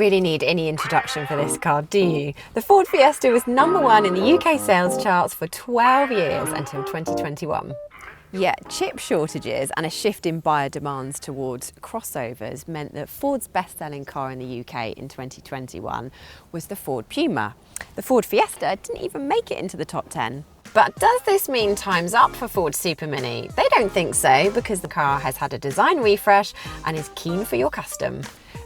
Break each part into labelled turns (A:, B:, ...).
A: really need any introduction for this car, do you? The Ford Fiesta was #1 in the UK sales charts for 12 years until 2021. Yet chip shortages and a shift in buyer demands towards crossovers meant that Ford's best-selling car in the UK in 2021 was the Ford Puma. The Ford Fiesta didn't even make it into the top 10. But does this mean time's up for Ford Super Mini? They don't think so, because the car has had a design refresh and is keen for your custom.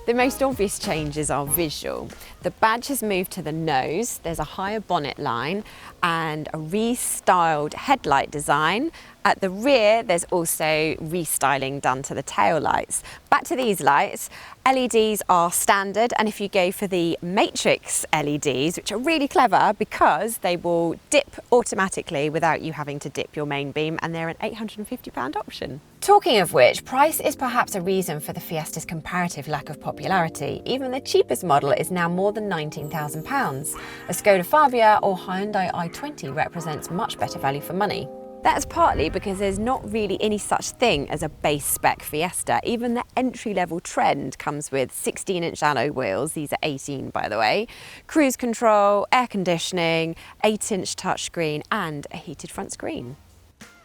A: The most obvious changes are visual. The badge has moved to the nose, there's a higher bonnet line and a restyled headlight design. At the rear, there's also restyling done to the tail lights. Back to these lights, LEDs are standard, and if you go for the matrix LEDs, which are really clever because they will dip automatically without you having to dip your main beam, and they're an £850 option. Talking of which, price is perhaps a reason for the Fiesta's comparative lack of popularity. Even the cheapest model is now more than £19,000. A Skoda Fabia or Hyundai i20 represents much better value for money. That's partly because there's not really any such thing as a base spec Fiesta. Even the entry-level Trend comes with 16-inch alloy wheels, these are 18 by the way, cruise control, air conditioning, 8-inch touchscreen and a heated front screen.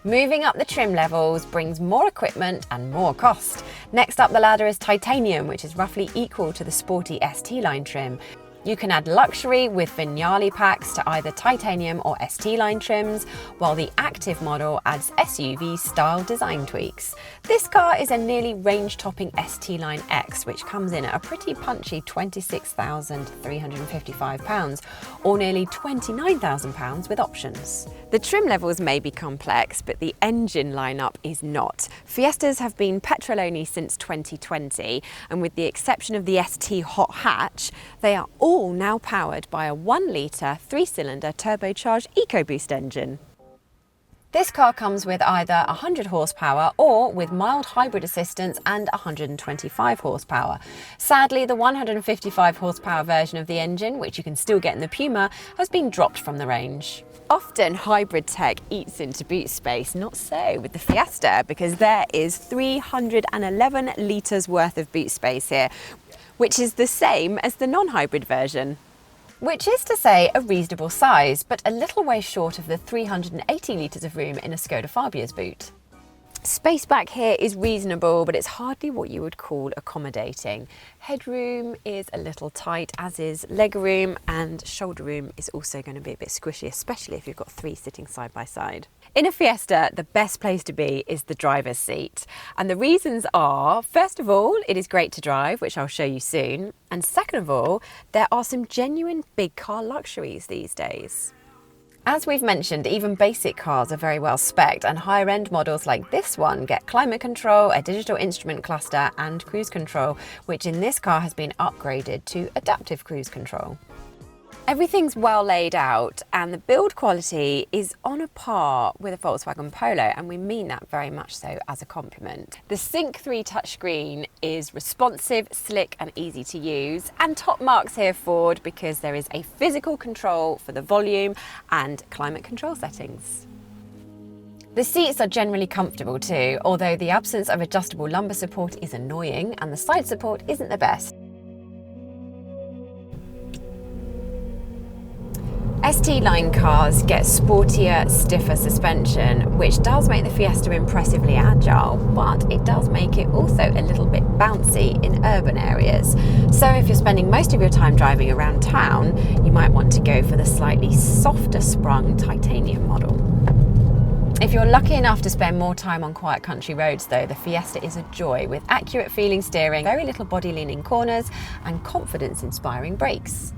A: Moving up the trim levels brings more equipment and more cost. Next up the ladder is titanium, which is roughly equal to the sporty ST line trim. You can add luxury with Vignale packs to either titanium or ST line trims, while the active model adds SUV-style design tweaks. This car is a nearly range-topping ST line X, which comes in at a pretty punchy £26,355, or nearly £29,000 with options. The trim levels may be complex, but the engine lineup is not. Fiestas have been petrol-only since 2020, and with the exception of the ST hot hatch, they are all now powered by a 1-litre 3-cylinder turbocharged EcoBoost engine. This car comes with either 100 horsepower or with mild hybrid assistance and 125 horsepower. Sadly, the 155 horsepower version of the engine, which you can still get in the Puma, has been dropped from the range. Often hybrid tech eats into boot space, not so with the Fiesta, because there is 311 litres worth of boot space here, which is the same as the non-hybrid version. Which is to say a reasonable size, but a little way short of the 380 litres of room in a Skoda Fabia's boot. Space back here is reasonable, but it's hardly what you would call accommodating. Headroom is a little tight, as is legroom, and shoulder room is also going to be a bit squishy, especially if you've got 3 sitting side by side. In a Fiesta, the best place to be is the driver's seat. And the reasons are, first of all, it is great to drive, which I'll show you soon. And second of all, there are some genuine big car luxuries these days. As we've mentioned, even basic cars are very well spec'd, and higher end models like this one get climate control, a digital instrument cluster and cruise control, which in this car has been upgraded to adaptive cruise control. Everything's well laid out and the build quality is on a par with a Volkswagen Polo, and we mean that very much so as a compliment. The Sync 3 touchscreen is responsive, slick and easy to use, and top marks here Ford, because there is a physical control for the volume and climate control settings. The seats are generally comfortable too, although the absence of adjustable lumbar support is annoying and the side support isn't the best. ST line cars get sportier, stiffer suspension, which does make the Fiesta impressively agile, but it does make it also a little bit bouncy in urban areas. So if you're spending most of your time driving around town, you might want to go for the slightly softer sprung titanium model. If you're lucky enough to spend more time on quiet country roads though, the Fiesta is a joy with accurate feeling steering, very little body leaning corners and confidence-inspiring brakes.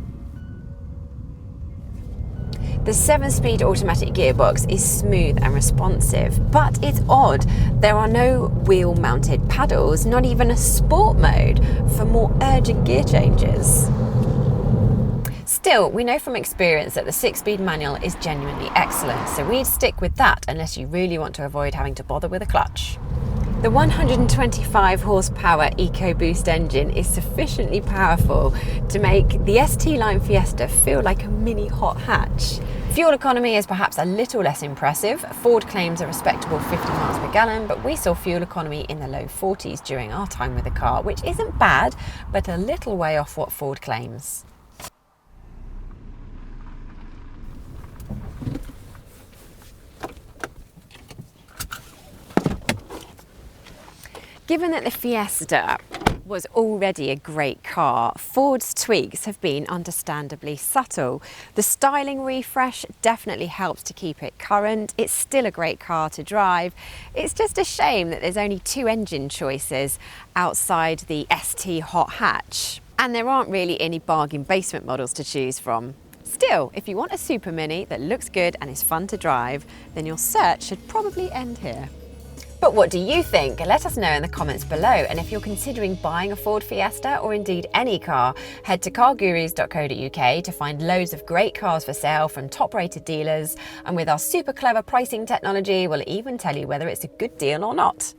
A: The 7-speed automatic gearbox is smooth and responsive, but it's odd. There are no wheel-mounted paddles, not even a sport mode for more urgent gear changes. Still, we know from experience that the 6-speed manual is genuinely excellent, so we'd stick with that unless you really want to avoid having to bother with a clutch. The 125 horsepower EcoBoost engine is sufficiently powerful to make the ST line Fiesta feel like a mini hot hatch. Fuel economy is perhaps a little less impressive. Ford claims a respectable 50 miles per gallon, but we saw fuel economy in the low 40s during our time with the car, which isn't bad, but a little way off what Ford claims. Given that the Fiesta was already a great car, Ford's tweaks have been understandably subtle. The styling refresh definitely helps to keep it current. It's still a great car to drive. It's just a shame that there's only 2 engine choices outside the ST hot hatch. And there aren't really any bargain basement models to choose from. Still, if you want a super mini that looks good and is fun to drive, then your search should probably end here. But what do you think? Let us know in the comments below. And if you're considering buying a Ford Fiesta or indeed any car, head to cargurus.co.uk to find loads of great cars for sale from top-rated dealers. And with our super clever pricing technology, we'll even tell you whether it's a good deal or not.